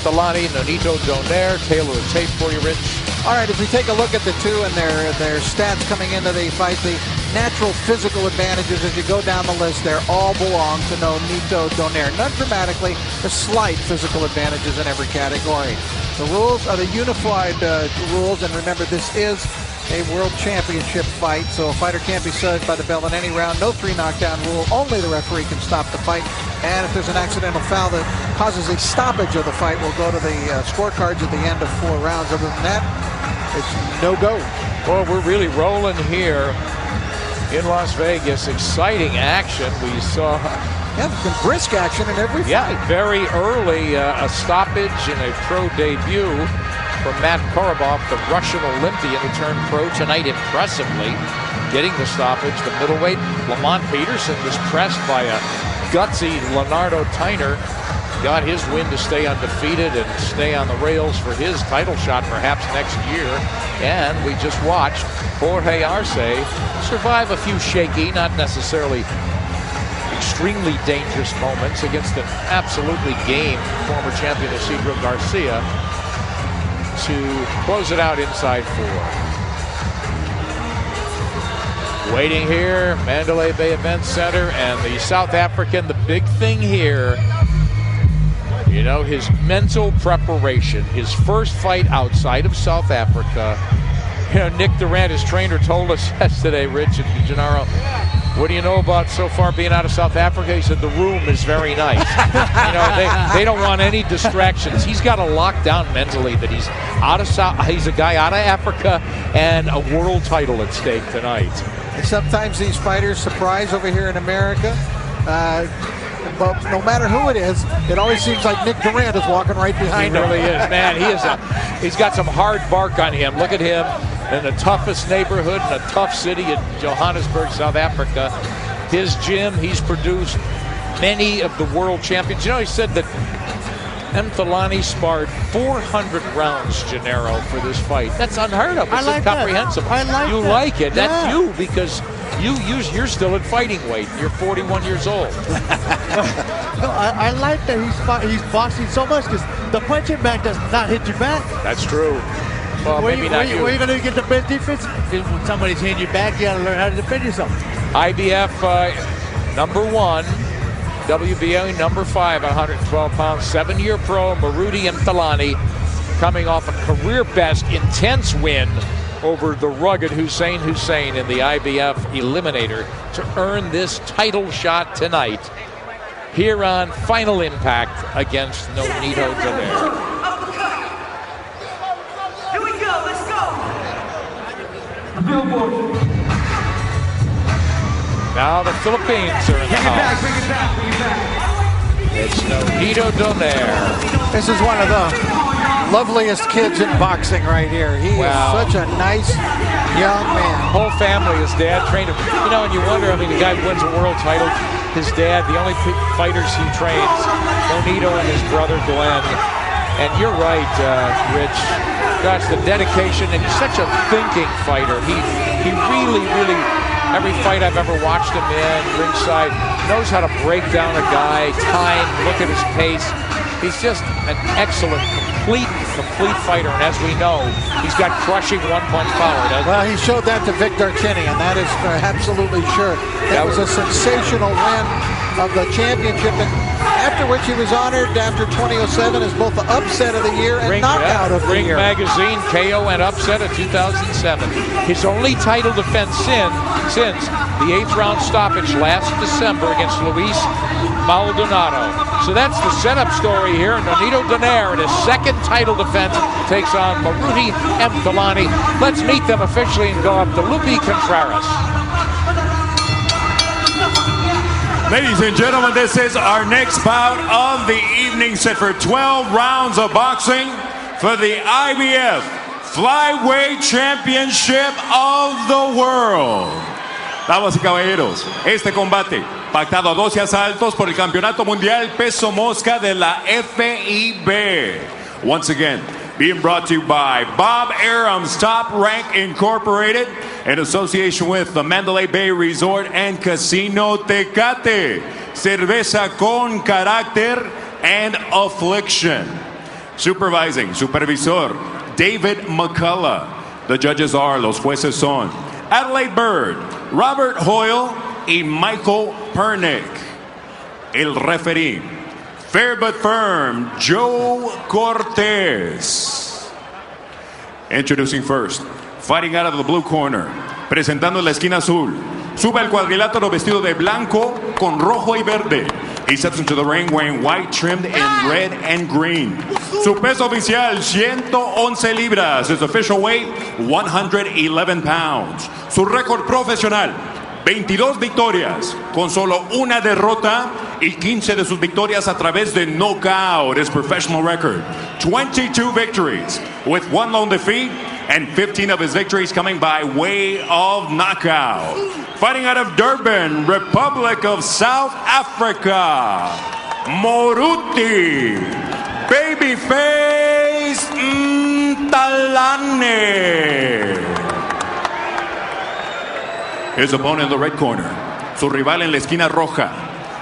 Mthalane, Nonito Donaire. Taylor a tape for you, Rich. All right, if we take a look at the two and their stats coming into the fight, the natural physical advantages as you go down the list there all belong to Nonito Donaire. None dramatically, the slight physical advantages in every category. The rules are the unified rules, and remember, this is a world championship fight, so a fighter can't be served by the bell in any round. No 3 knockdown rule. Only the referee can stop the fight. And if there's an accidental foul that causes a stoppage of the fight, we'll go to the scorecards at the end of 4 rounds. Other than that, it's no go. Well, we're really rolling here in Las Vegas. Exciting action. We saw been brisk action in every fight. Yeah, very early, a stoppage in a pro debut from Matt Korobov, the Russian Olympian who turned pro tonight impressively, getting the stoppage. The middleweight, Lamont Peterson, was pressed by a gutsy Leonardo Tyner. Got his win to stay undefeated and stay on the rails for his title shot perhaps next year. And we just watched Jorge Arce survive a few shaky, not necessarily extremely dangerous moments against an absolutely game former champion Isidro Garcia to close it out inside 4. Waiting here, Mandalay Bay Event Center, and the South African, the big thing here, you know, his mental preparation, his first fight outside of South Africa. You know, Nick Durant, his trainer, told us yesterday, Rich and Gennaro, what do you know about so far being out of South Africa? He said the room is very nice. You know, they don't want any distractions. He's got to lock down mentally that he's out of he's a guy out of Africa and a world title at stake tonight. And sometimes these fighters surprise over here in America. But no matter who it is, it always seems like Nick Durant is walking right behind him. He really is, man. He's got some hard bark on him. Look at him in the toughest neighborhood in a tough city in Johannesburg, South Africa. His gym, he's produced many of the world champions. You know, he said that Mthalane sparred 400 rounds, Gennaro, for this fight. That's unheard of. It's incomprehensible. I like you that. like it. Yeah. That's you, because you're still at fighting weight. You're 41 years old. No, I like that he's boxing so much, because the punching bag does not hit your back. That's true. Well, maybe not you. Where are you going to get the best defense? Is when somebody's hitting your back, you got to learn how to defend yourself. IBF number 1, WBA number 5 at 112 pounds, 7-year pro, Moruti Mthalane, coming off a career best, intense win over the rugged Hussein in the IBF Eliminator to earn this title shot tonight here on Final Impact against Nonito Donaire. Here we go, let's go! Now the Philippines are in the house. Bring it back. It's Nonito Donaire. This is one of the loveliest kids in boxing right here. He is such a nice young man. Whole family, his dad trained him. You know, and you wonder, I mean, the guy wins a world title. His dad, the only fighters he trains, Nonito and his brother Glenn. And you're right, Rich. Gosh, the dedication, and he's such a thinking fighter. He really, every fight I've ever watched him in, ringside, knows how to break down a guy, time, look at his pace. He's just an excellent, complete fighter, and as we know, he's got crushing one-punch power, doesn't he? Well, he showed that to Vic Darchinny, and that is absolutely sure. That was a sensational win of the championship, and after which he was honored after 2007 as both the upset of the year and knockout of the year. Ring Magazine KO and upset of 2007. His only title defense since the 8th round stoppage last December against Luis Maldonado. So that's the setup story here. Nonito Donaire in his second title defense takes on Moruti Mthalane. Let's meet them officially and go up to Lupi Contreras. Ladies and gentlemen, this is our next bout of the evening, set for 12 rounds of boxing for the IBF Flyweight Championship of the World. Damas y caballeros, este combate, pactado a 12 asaltos por el Campeonato Mundial Peso Mosca de la FIB. Once again, being brought to you by Bob Arum's Top Rank Incorporated in association with the Mandalay Bay Resort and Casino Tecate, cerveza con carácter and affliction. Supervising, supervisor, David McCullough. The judges are, los jueces son, Adelaide Bird, Robert Hoyle, y Michael Pernick. El referee, fair but firm, Joe Cortez. Introducing first, fighting out of the blue corner, presentando en la esquina azul, sube al cuadrilátero vestido de blanco con rojo y verde. He steps into the ring wearing white trimmed in red and green. Su peso oficial, 111 libras. His official weight, 111 pounds. Su récord profesional, 22 victorias, con solo una derrota y 15 de sus victorias a través de knockout. His professional record, 22 victories with 1 lone defeat and 15 of his victories coming by way of knockout. Fighting out of Durban, Republic of South Africa, Moruti Babyface Mthalane. His opponent in the red corner, su rival en la esquina roja.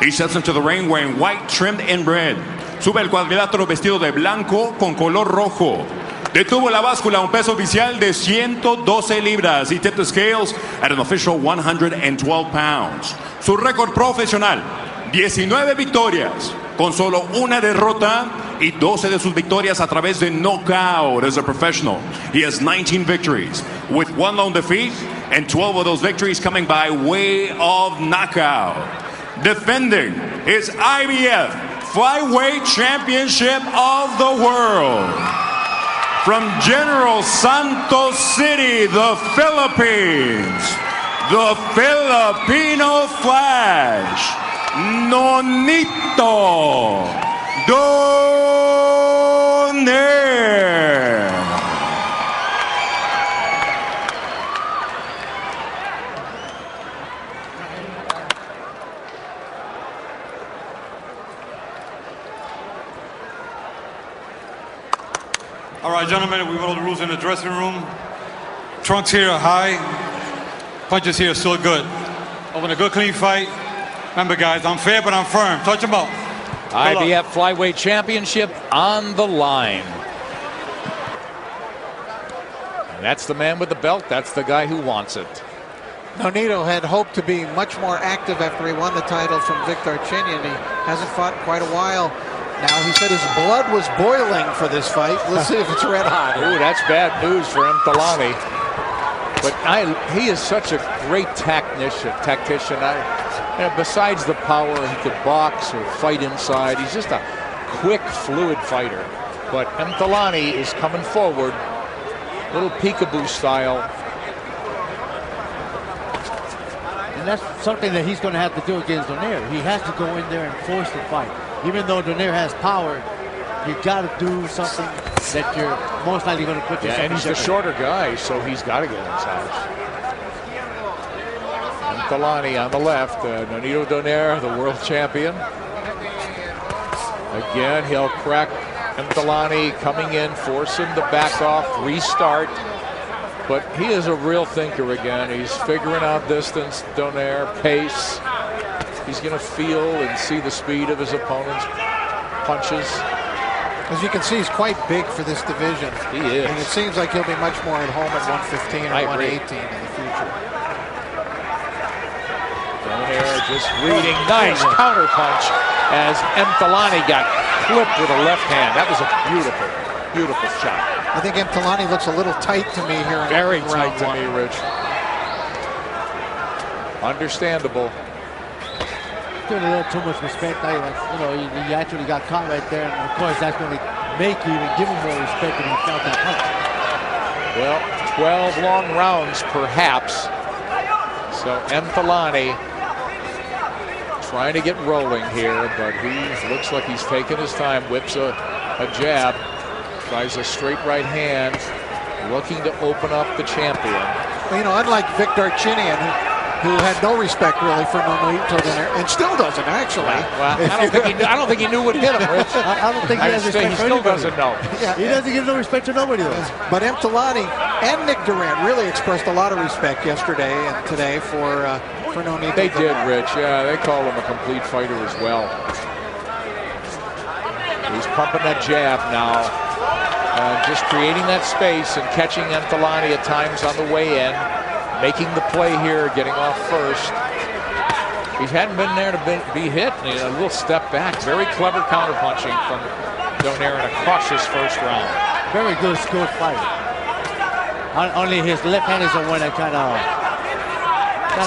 He steps into the ring wearing white trimmed in red. Sube el cuadrilátero vestido de blanco con color rojo. Detuvo la báscula, un peso oficial de 112 libras. He tipped the scales at an official 112 pounds. Su récord profesional, 19 victorias, con solo una derrota y 12 de sus victorias a través de knockout as a professional. He has 19 victories with 1 lone defeat and 12 of those victories coming by way of knockout. Defending his IBF Flyweight Championship of the World. From General Santos City, the Philippines, the Filipino Flash, Nonito Donaire. All right, gentlemen, we know the rules in the dressing room. Trunks here are high. Punches here are still good. Open a good, clean fight. Remember, guys, I'm fair, but I'm firm. Touch them up. IBF Flyweight Championship on the line. And that's the man with the belt. That's the guy who wants it. Nonito had hoped to be much more active after he won the title from Victor Chinian. He hasn't fought in quite a while. Now, he said his blood was boiling for this fight. Let's see if it's red hot. Ooh, that's bad news for Mthalane. But he is such a great tactician. Besides the power, he could box or fight inside. He's just a quick, fluid fighter. But Mthalane is coming forward, little peekaboo style. And that's something that he's going to have to do against Donaire. He has to go in there and force the fight. Even though Donaire has power, you got to do something that you're most likely going to put yourself in. And he's the shorter guy, so he's got to get inside. Mthalane on the left, Nonito Donaire, the world champion. Again, he'll crack Mthalane coming in, force him to back off, restart. But he is a real thinker again. He's figuring out distance, Donaire, pace. He's going to feel and see the speed of his opponent's punches. As you can see, he's quite big for this division. He is. And it seems like he'll be much more at home at 115 or 118 in the future. Donaire just reading. Nice counter punch as Mthalane got clipped with a left hand. That was a beautiful, beautiful shot. I think Mthalane looks a little tight to me here. Very tight to me, Rich. Understandable. Doing a little too much respect. You know, he actually got caught right there, and of course that's going to make you even give him more respect when he felt that punch. Well, 12 long rounds, perhaps. So Mthalane trying to get rolling here, but he looks like he's taking his time. Whips a jab, tries a straight right hand, looking to open up the champion. Well, you know, unlike Victor Chinian, who had no respect really for Nonito Donaire, and still doesn't actually. Well, I don't think he knew what hit him, Rich. I don't think he has respect for anybody. He still doesn't know. Yeah, he doesn't give no respect to nobody though. But Mthalane and Nick Durant really expressed a lot of respect yesterday and today for Nonito. They did, Rich. Yeah, they call him a complete fighter as well. He's pumping that jab now. Just creating that space and catching Mthalane at times on the way in. Making the play here, getting off first. He hadn't been there to be hit. A little step back. Very clever counterpunching from Donaire in a cautious first round. Very good, skilled fighter. Only his left hand is the one that kind of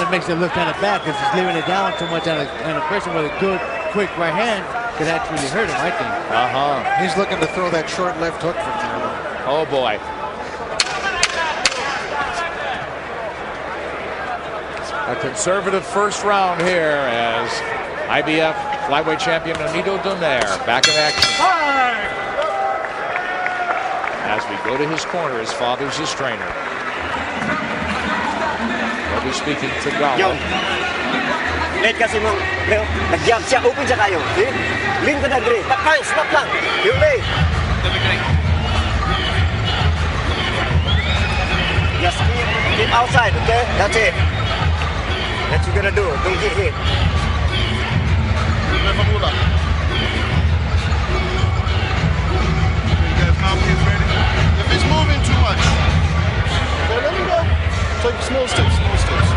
makes it look kind of bad because he's leaving it down too much, and a person with a good, quick right hand could actually hurt him, I think. He's looking to throw that short left hook from there. Oh boy. A conservative first round here as IBF flyweight champion Nonito Donaire back in action. As we go to his corner, his father's his trainer. We'll be speaking to Tagalog. Late kasi mo, nag-jump siya, open siya kayo. Lean ka na, Dre. Back tayo, snap lang. You're late. Just keep outside, okay? That's it. That's what you're gonna do. Don't get hit. You guys confidence ready? If it's moving too much, so let me go. Take small steps, small steps.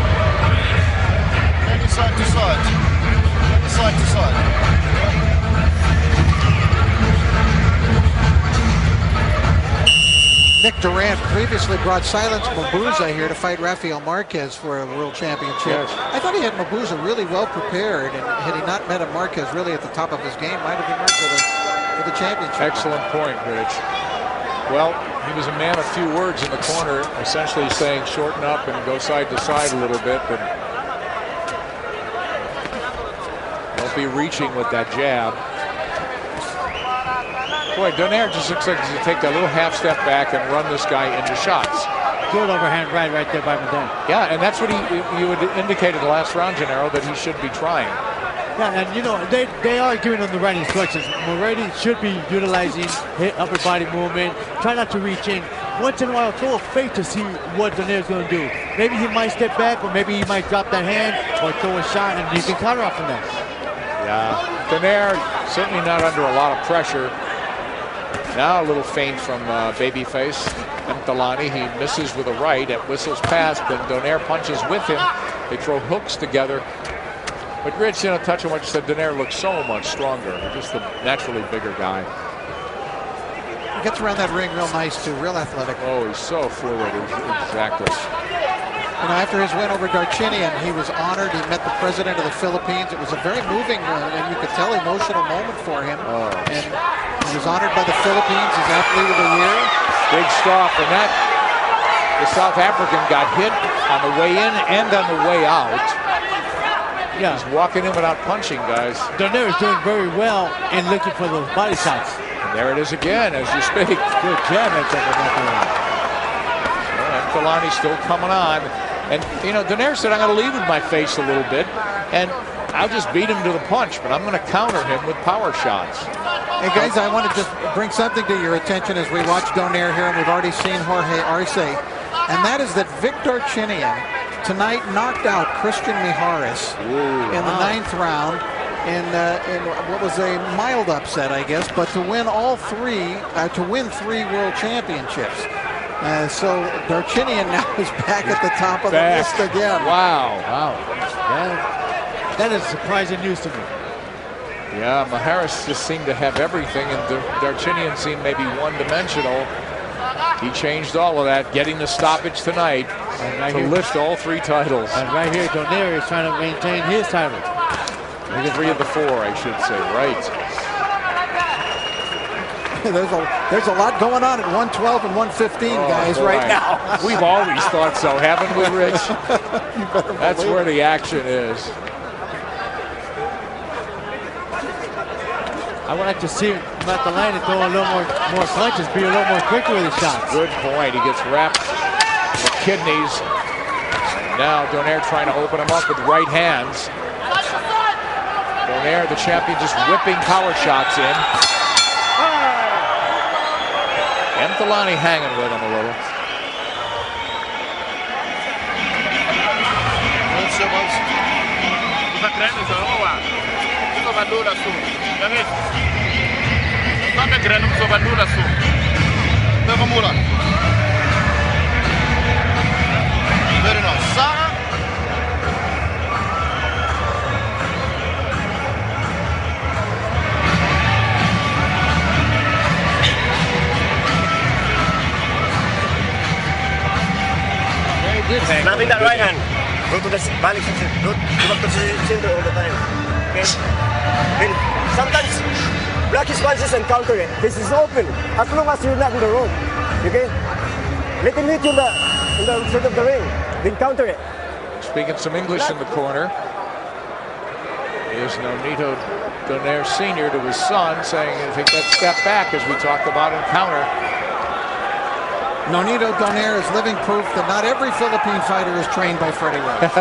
Maybe side to side. Maybe side to side. Nick Durant previously brought Silence Mabuza here to fight Rafael Marquez for a world championship. Yes. I thought he had Mabuza really well prepared, and had he not met a Marquez really at the top of his game, might have emerged for the championship. Excellent point, Rich. Well, he was a man of few words in the corner, essentially saying shorten up and go side to side a little bit, but don't be reaching with that jab. Boy, Donaire just looks like he's going to take that little half step back and run this guy into shots. Good overhand right there by Mthalane. Yeah, and that's what you had indicated the last round, Gennaro, that he should be trying. Yeah, and you know, they are giving him the right instructions. Moruti should be utilizing his upper body movement. Try not to reach in. Once in a while, throw a fake to see what Donaire's going to do. Maybe he might step back, or maybe he might drop that hand, or throw a shot, and you can counter off from that. Yeah, Donaire certainly not under a lot of pressure. Now a little feint from babyface Mthalane. He misses with a right. It whistles past, then Donaire punches with him. They throw hooks together. But Rich, in a touch on what you said, Donaire looks so much stronger. Just a naturally bigger guy. He gets around that ring real nice too, real athletic. Oh, he's so fluid. Exactly. You know, after his win over Darchinian, he was honored. He met the president of the Philippines. It was a very moving and you could tell emotional moment for him. Oh. And he was honored by the Philippines as Athlete of the Year. Big stop, and that the South African got hit on the way in and on the way out. Yeah, he's walking in without punching, guys. Donaire is doing very well in looking for those body shots. And there it is again as you speak. Good jab at that. Mthalane still coming on. And, you know, Donaire said, I'm going to lead with my face a little bit, and I'll just beat him to the punch, but I'm going to counter him with power shots. Hey, guys, I want to just bring something to your attention as we watch Donaire here, and we've already seen Jorge Arce, and that is that Victor Chinian tonight knocked out Christian Mijares in the 9th round in what was a mild upset, I guess, but to win to win 3 world championships. So Darchinian now is back at the top of the list again. Wow. That is surprising news to me. Yeah, Mijares just seemed to have everything, and Darchinian seemed maybe one-dimensional. He changed all of that, getting the stoppage tonight to lift all 3 titles. And right here, Donaire is trying to maintain his title. 3 of the 4, I should say, right. There's a lot going on at 112 and 115, guys, right now. We've always thought so, haven't we, Rich? That's where the action is. I would like to see Mthalane throw a little more punches, be a little more quicker with his shots. Good point. He gets wrapped the kidneys. Now Donaire trying to open him up with right hands. Donaire, the champion, just whipping power shots in. Mthalane hanging with him a little. Maka Granum Sovanula Su. Negamura. Very nice. Sarah. Nothing that right hand. Go to the balik sa go back to the center all the time. Okay? And sometimes block his punches and counter it. This is open. As long as you're not in the rope. Okay? Let him hit you in the center of the ring. Then counter it. Speaking some English in the corner is Nonito Donaire Sr. to his son, saying, take that step back, as we talked about in counter. Nonito Donaire is living proof that not every Philippine fighter is trained by Freddie Roach.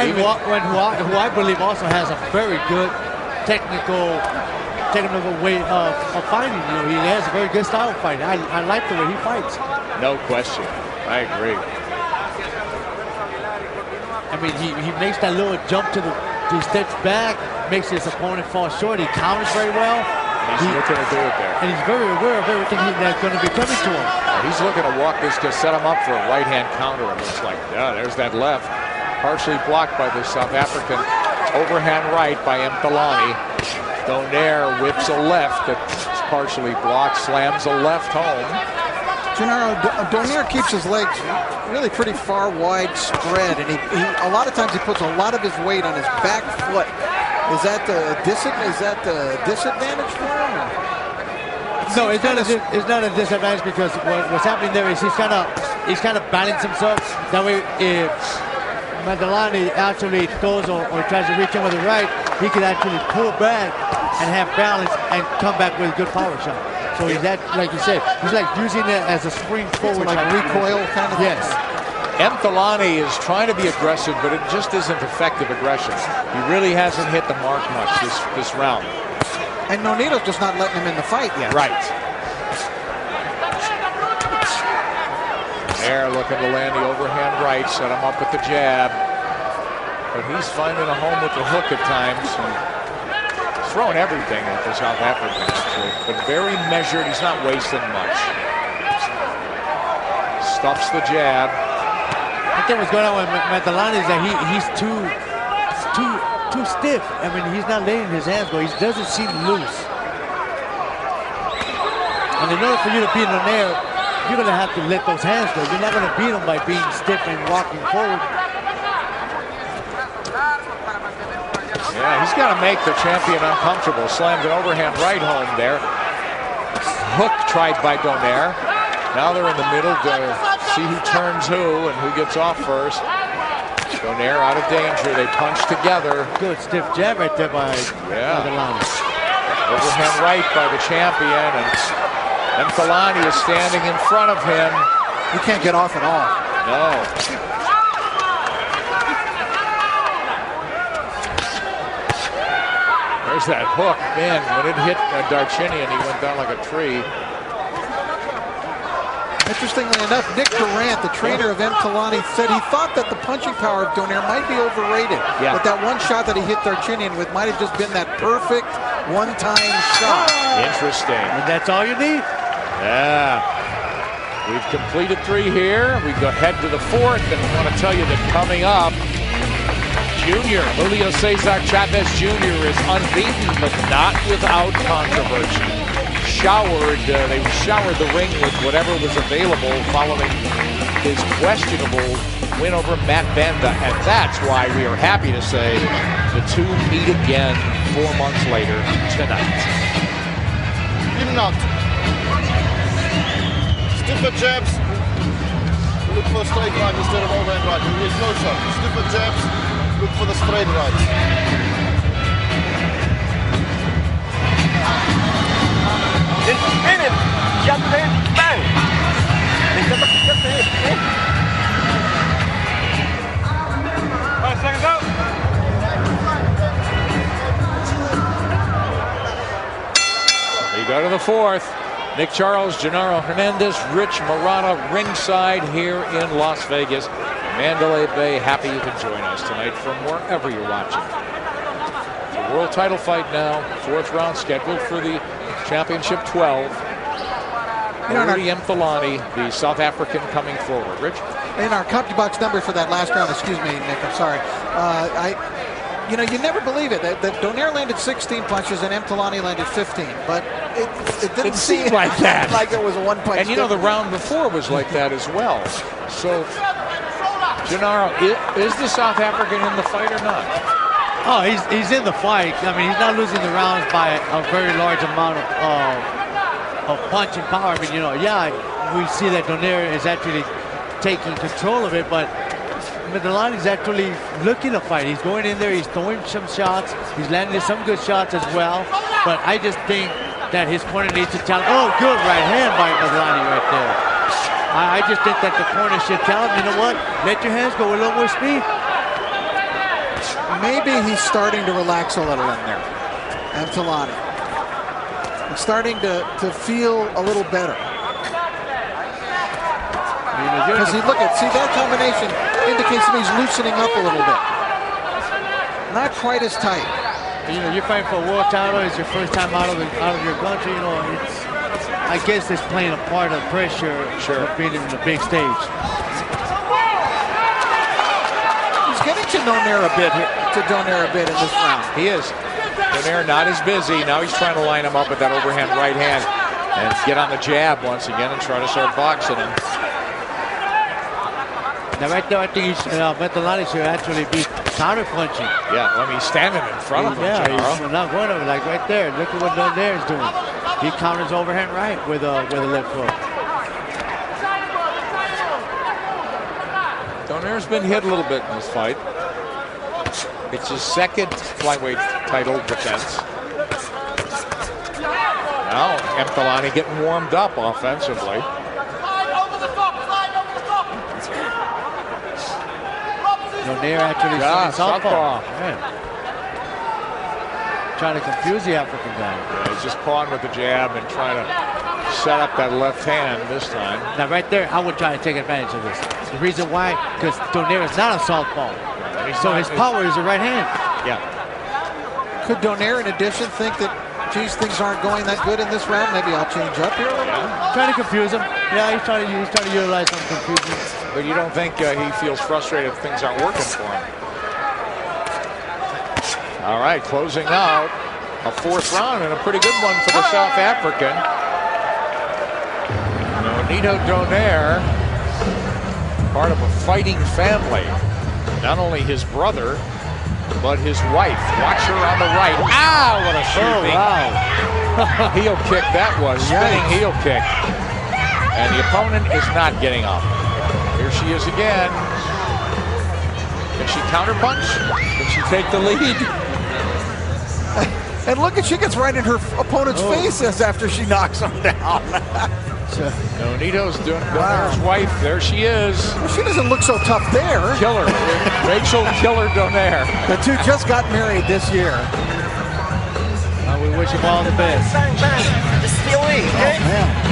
And who I believe also has a very good technical way of fighting. You know, he has a very good style of fighting. I like the way he fights. No question. I agree. I mean, he makes that little jump he steps back, makes his opponent fall short. He counters very well. He's looking to do it there. And he's very aware of everything that's going to be coming to him. He's looking to walk this, to set him up for a right-hand counter. It looks like, yeah, there's that left. Partially blocked by the South African. Overhand right by Mthalane. Donaire whips a left that's partially blocked, slams a left home. Gennaro, Donaire keeps his legs really pretty far wide spread, and he a lot of times he puts a lot of his weight on his back foot. Is that the disadvantage for him? No, it's not a disadvantage, because what's happening there is he's kind of balanced himself. That way, if Mthalane actually throws or tries to reach him with the right, he can actually pull back and have balance and come back with a good power shot. So he's like you said, he's like using it as a spring forward, like recoil kind of. Yes. Mthalane is trying to be aggressive, but it just isn't effective aggression. He really hasn't hit the mark much this round. And Nonito's just not letting him in the fight yet. Right. There, looking to land the overhand right, set him up with the jab. But he's finding a home with the hook at times. He's throwing everything at the South African, actually, but very measured. He's not wasting much. Stuffs the jab. I think what's going on with Mthalane is that he's too stiff. I mean, he's not letting his hands go. He doesn't seem loose. And in order for you to beat Donaire, you're going to have to let those hands go. You're not going to beat him by being stiff and walking forward. Yeah, he's got to make the champion uncomfortable. Slams an overhand right home there. Hook tried by Donaire. Now they're in the middle to see who turns who and who gets off first. Donaire out of danger. They punch together. Good stiff jab right there by Mthalane. Overhand right by the champion, and Mthalane is standing in front of him. He can't get off at all. No. There's that hook. Man, when it hit Darchinian, he went down like a tree. Interestingly enough, Nick Durant, the trainer of Mthalane, said he thought that the punching power of Donaire might be overrated. Yeah. But that one shot that he hit Darchinian with might have just been that perfect one-time shot. Interesting. And that's all you need. Yeah. We've completed 3 here. We go head to the 4th, and I want to tell you that coming up, Julio Cesar Chavez Jr. is unbeaten, but not without controversy. They showered the ring with whatever was available following his questionable win over Matt Benda, and that's why we are happy to say the two meet again 4 months later tonight. Him not. Stiffer jabs. Look for a straight right instead of overhand right. There's no shot. Stiffer jabs. Look for the straight right. In it. Jump in. Bang. Just a hit. 5 seconds out. We go to the 4th. Nick Charles, Gennaro Hernandez, Rich Murata ringside here in Las Vegas. Mandalay Bay, happy you can join us tonight from wherever you're watching. World title fight now, 4th round scheduled for the championship 12. Moruti Mthalane, the South African, coming forward. Rich? In our CompuBox number for that last round, excuse me, Nick, I'm sorry. You know, you never believe it. That Donaire landed 16 punches and Mthalane landed 15, but it didn't seem like that. Like it was a one-punch. And you know, the round before was like that as well. So, Gennaro, is the South African in the fight or not? Oh, he's in the fight. I mean, he's not losing the rounds by a very large amount of punching power. I mean, you know, yeah, we see that Donaire is actually taking control of it, but Mthalane is actually looking to fight. He's going in there, he's throwing some shots, he's landing some good shots as well, but I just think that his corner needs to tell him, oh, good right hand by Mthalane right there. I just think that the corner should tell him, you know what, let your hands go a little more speed. Maybe he's starting to relax a little in there, Mthalane. He's starting to feel a little better. Because see that combination indicates to me he's loosening up a little bit. Not quite as tight. You know, you're fighting for a world title. It's your first time out of your country. You know, I guess it's playing a part of pressure of being in the big stage. He's getting to Donaire a bit in this round. He is. Donaire not as busy. Now he's trying to line him up with that overhand right hand and get on the jab once again and try to start boxing him. Now right there, I think Mthalane should actually be counter-punching. Yeah, I mean, he's standing in front of him. Yeah, he's not going over, like right there. Look at what Donaire is doing. He counters overhand right with a left hook. Donaire's been hit a little bit in this fight. It's his 2nd flyweight title defense. Now Mthalane getting warmed up offensively. Donaire actually southpaw. Trying to confuse the African guy. Yeah, he's just pawing with the jab and trying to set up that left hand this time. Now right there, I would try to take advantage of this. The reason why, because Donaire is not a southpaw. So his power is the right hand. Yeah. Could Donaire, in addition, think that, geez, things aren't going that good in this round? Maybe I'll change up here a little bit? Trying to confuse him. Yeah, he's trying to utilize some confusion. But you don't think he feels frustrated if things aren't working for him? All right, closing out a 4th round and a pretty good one for the South African. Nonito Donaire, part of a fighting family. Not only his brother, but his wife. Watch her on the right. Ow, what a shooting. Wow. Heel kick that was, spinning heel kick. And the opponent is not getting up. Here she is again. Can she counterpunch? Can she take the lead? And look, she gets right in her opponent's face after she knocks him down. Nonito's Donaire's wife. There she is. Well, she doesn't look so tough there. Killer. Rachel Killer Donaire. The two just got married this year. We wish him all the best. Bang, bang. It's still in, okay? Oh, man.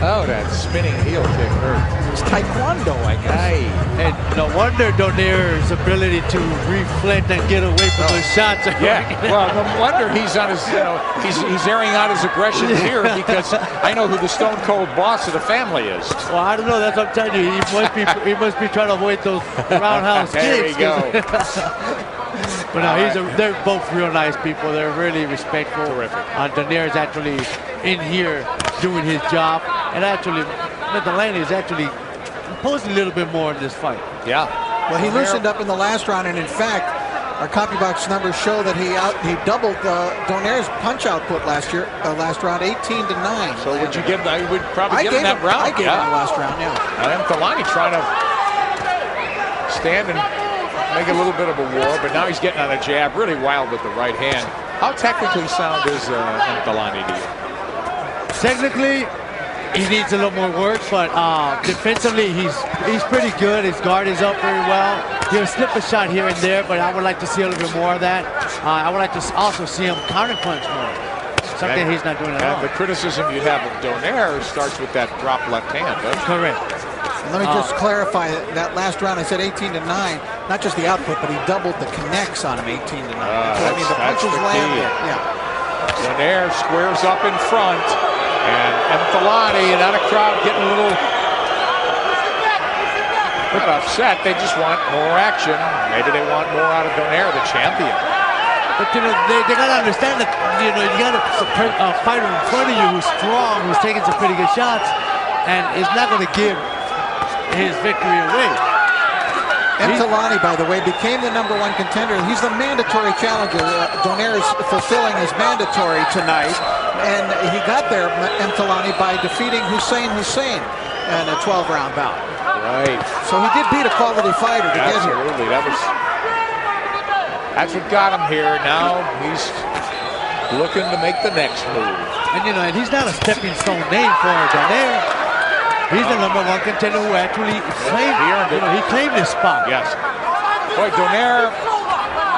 Oh, that spinning heel kick hurt. It's taekwondo, I guess. Aye. And no wonder Donaire's ability to reflect and get away from those shots. Yeah, well, no wonder he's on his, he's airing out his aggression here because I know who the Stone Cold boss of the family is. Well, I don't know. That's what I'm telling you. He must be trying to avoid those roundhouse kicks. There you go. But no, they're both real nice people. They're really respectful. Terrific. Donaire is actually in here doing his job, and actually, Mthalane is actually imposing a little bit more in this fight. Yeah. Well, he loosened up in the last round, and in fact, our CompuBox numbers show that he doubled Donaire's punch output last round, 18-9. So would you give? You would probably give him that round. I gave him the last round. Yeah. And Mthalane trying to stand and make a little bit of a war, but now he's getting on a jab, really wild with the right hand. How technically sound is Mthalane to you? Technically, he needs a little more work, but defensively, he's pretty good. His guard is up very well. He'll slip a shot here and there, but I would like to see a little bit more of that. I would like to also see him counterpunch more. Something he's not doing at all. And the criticism you have of Donaire starts with that drop left hand, doesn't it? Correct. Let me just clarify that last round. I said 18-9, not just the output, but he doubled the connects on him 18-9. I mean, the punches landed. Yeah. Donaire squares up in front, and Mthalane and not a crowd getting a little bit upset. They just want more action. Maybe they want more out of Donaire, the champion. But you know, they gotta understand that you got a fighter in front of you who's strong, who's taking some pretty good shots, and is not going to give his victory away. Mthalane, by the way, became the #1 contender. He's the mandatory challenger. Donaire is fulfilling his mandatory tonight, and he got there, Mthalane, by defeating Hussein in a 12-round bout. Right. So he did beat a quality fighter to get here. Absolutely. That's what got him here. Now he's looking to make the next move. And you know, and he's not a stepping stone name for Donaire. He's the #1 contender who actually claimed, he claimed this spot. Yes. Boy, Donaire,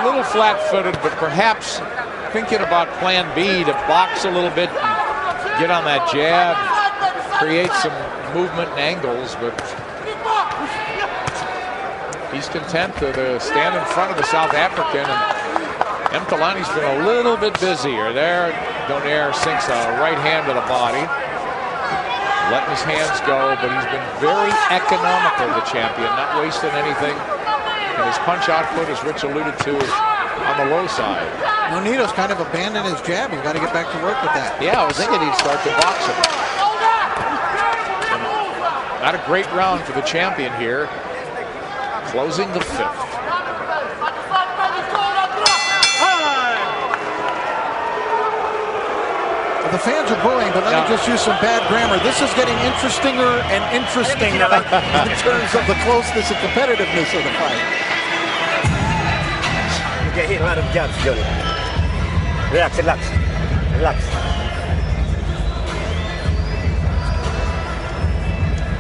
a little flat-footed, but perhaps thinking about plan B to box a little bit, and get on that jab, create some movement and angles, but he's content to stand in front of the South African, and Mthalane's been a little bit busier. There, Donaire sinks a right hand to the body, letting his hands go, but he's been very economical, the champion, not wasting anything. And his punch output, as Rich alluded to, is on the low side. Nonito's kind of abandoned his jab. He's got to get back to work with that. Yeah, I was thinking he'd start to box him. Not a great round for the champion here. Closing the 5th. The fans are booing, but let me just use some bad grammar. This is getting interestinger and interesting in terms of the closeness and competitiveness of the fight. You get hit a lot of jabs, Johnny. Relax, relax, relax.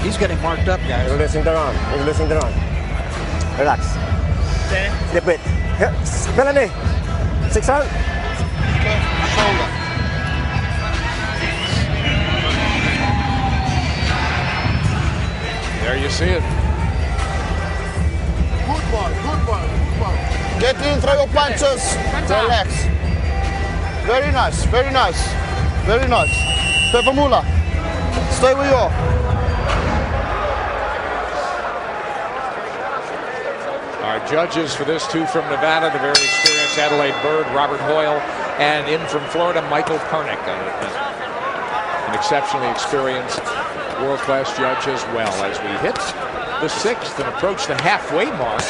He's getting marked up, guys. He's losing the round. He's losing the round. Relax. Slip it. Mthalane. 6 round. Shoulder. There you see it. Good one, good one, good one. Get in, throw your punches. Relax. Very nice, very nice. Very nice. Pepper Mula. Stay where you are. Our judges for this, 2 from Nevada, the very experienced Adelaide Bird, Robert Hoyle, and in from Florida, Michael Pernick, an exceptionally experienced world-class judge as well, as we hit the 6th and approach the halfway mark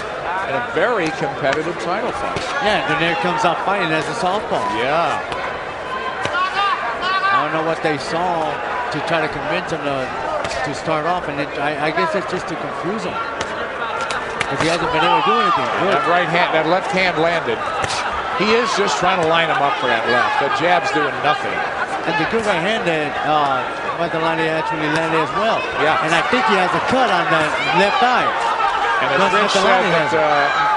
in a very competitive title fight. Yeah, Donaire comes out fighting as a southpaw. Yeah. I don't know what they saw to try to convince him to start off, and I guess it's just to confuse him. Because he hasn't been able to do anything. That right hand, that left hand landed. He is just trying to line him up for that left. That jab's doing nothing. And the good right hand that Mthalane actually landed as well. Yeah. And I think he has a cut on the left eye. And as Rich said, that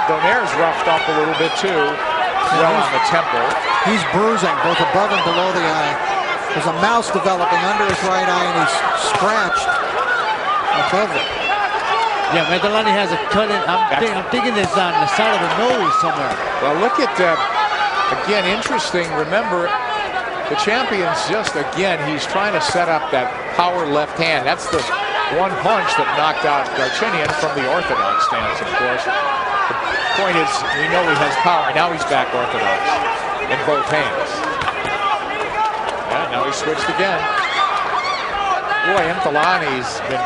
Donaire's roughed up a little bit too. Well on the temple. He's bruising both above and below the eye. There's a mouse developing under his right eye, and he's scratched above it. Yeah, Mthalane has a cut in. I'm thinking it's on the side of the nose somewhere. Well, look at again, interesting. Remember, the champion's just, again, he's trying to set up that power left hand. That's the one punch that knocked out Darchinian from the orthodox stance, of course. The point is, we know he has power. Now he's back orthodox in both hands. Yeah, now he switched again. Boy, Mthalane's been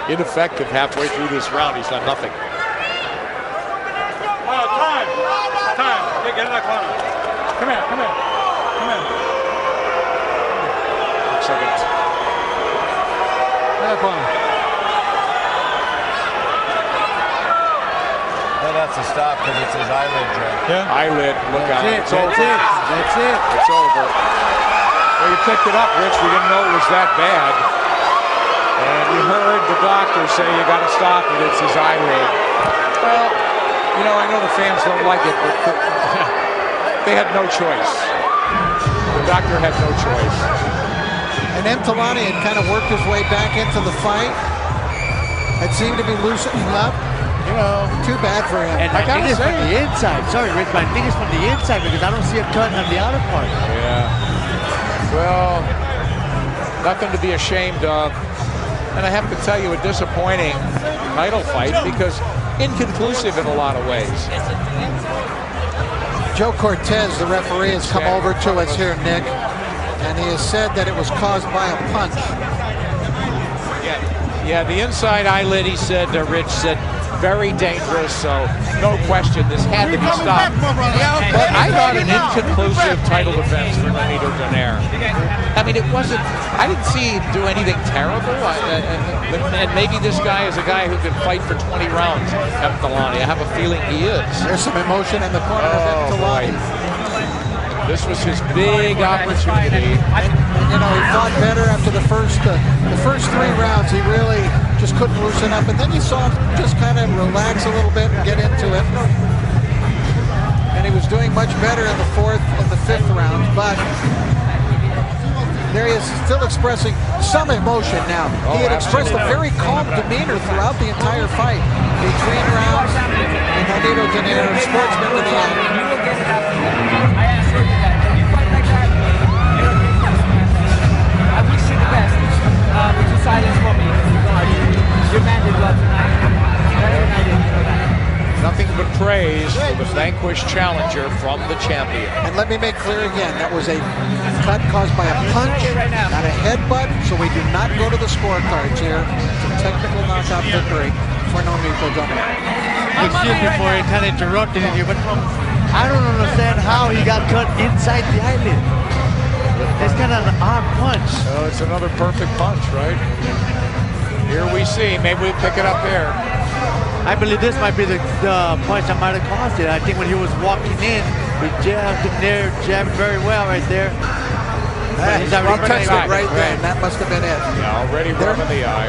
ineffective halfway through this round. He's done nothing. Time. Get in that corner. Come here. Looks like it. That corner. That has to stop because it's his eyelid, Joe. Yeah. Eyelid, look out. It's over. That's it. It's over. Well, you picked it up, Rich. We didn't know it was that bad. And you heard the doctor say you got to stop it. It's his eyelid. Well, you know, I know the fans don't like it, but they had no choice. The doctor had no choice. And Mthalane had kind of worked his way back into the fight. It seemed to be loosening up. You know, too bad for him. And I think it's from the inside. Sorry, Rich, but I think it's from the inside because I don't see a cut on the outer part. Yeah. Well, nothing to be ashamed of. And I have to tell you, a disappointing title fight because inconclusive in a lot of ways. Joe Cortez, the referee, has come over to us here, Nick, and he has said that it was caused by a punch. Yeah, the inside eyelid, he said, Rich said, very dangerous, so no question, this had to be stopped. But I thought an inconclusive title defense for Nonito Donaire. I mean, it wasn't, I didn't see him do anything terrible, and maybe this guy is a guy who can fight for 20 rounds, Mthalane. I have a feeling he is. There's some emotion in the corner of Mthalane. This was his big opportunity. And, you know, he fought better after the first 3 rounds. He really just couldn't loosen up. And then you saw him just kind of relax a little bit and get into it. And he was doing much better in the 4th and the 5th rounds. But there he is still expressing some emotion now. He had expressed a very calm demeanor throughout the entire fight. Between rounds, and Nonito Donaire, sportsman to the end. Nothing but praise for the vanquished challenger from the champion. And let me make clear again, that was a cut caused by a punch, not a headbutt, so we do not go to the scorecards here. It's a technical knockout victory for Nonito Donaire. Excuse me for kind of interrupting you, but I don't understand how he got cut inside the eyelid. It's kind of an odd punch. Oh, it's another perfect punch, right? Here we see. Maybe we pick it up there. I believe this might be the punch that might have caused it. I think when he was walking in, he jabbed him there, jabbed very well right there. He touched it right there, and that must have been it. Yeah, already rubbing the eye.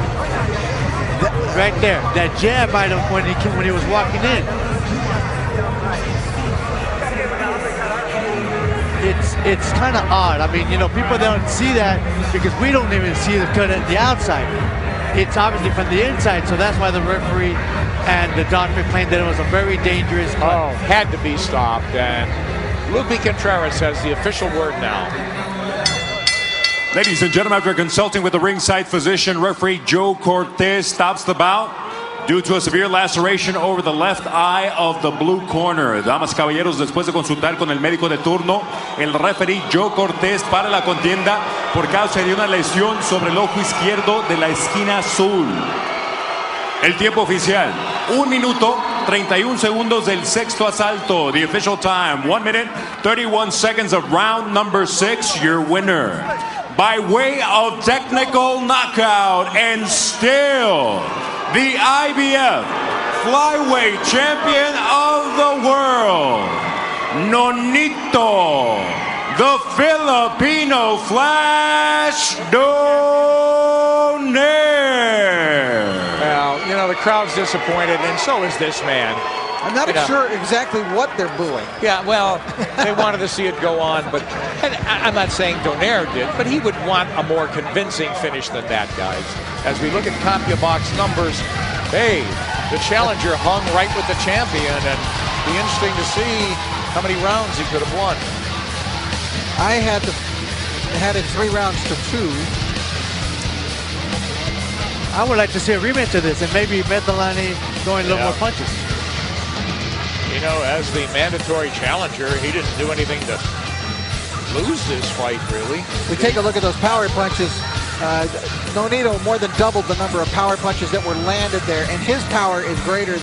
Right there, that jab might have when he was walking in. It's kind of odd. I mean, you know, people don't see that because we don't even see the cut at the outside. It's obviously from the inside, so that's why the referee and the doctor claimed that it was a very dangerous cut. Oh, had to be stopped, and Lupe Contreras has the official word now. Ladies and gentlemen, after consulting with the ringside physician, referee Joe Cortez stops the bout due to a severe laceration over the left eye of the blue corner. Damas, caballeros, después de consultar con el médico de turno, el referee Joe Cortez para la contienda por causa de una lesión sobre el ojo izquierdo de la esquina azul. El tiempo oficial, 1 minuto 31 segundos del sexto asalto. The official time, 1 minute 31 seconds of round number 6. Your winner, by way of technical knockout, and still the IBF flyweight champion of the world, Nonito, the Filipino Flash Donaire. Well, you know, the crowd's disappointed, and so is this man. I'm not sure exactly what they're booing. Yeah, well, they wanted to see it go on, but and I'm not saying Donaire did, but he would want a more convincing finish than that, guys. As we look at CompuBox numbers, hey, the challenger hung right with the champion, and it'd be interesting to see how many rounds he could have won. I had it 3 rounds to 2. I would like to see a rematch of this, and maybe Mthalane throwing a little more punches. You know, as the mandatory challenger, he didn't do anything to lose this fight, really. We take a look at those power punches. Nonito more than doubled the number of power punches that were landed there, and his power is greater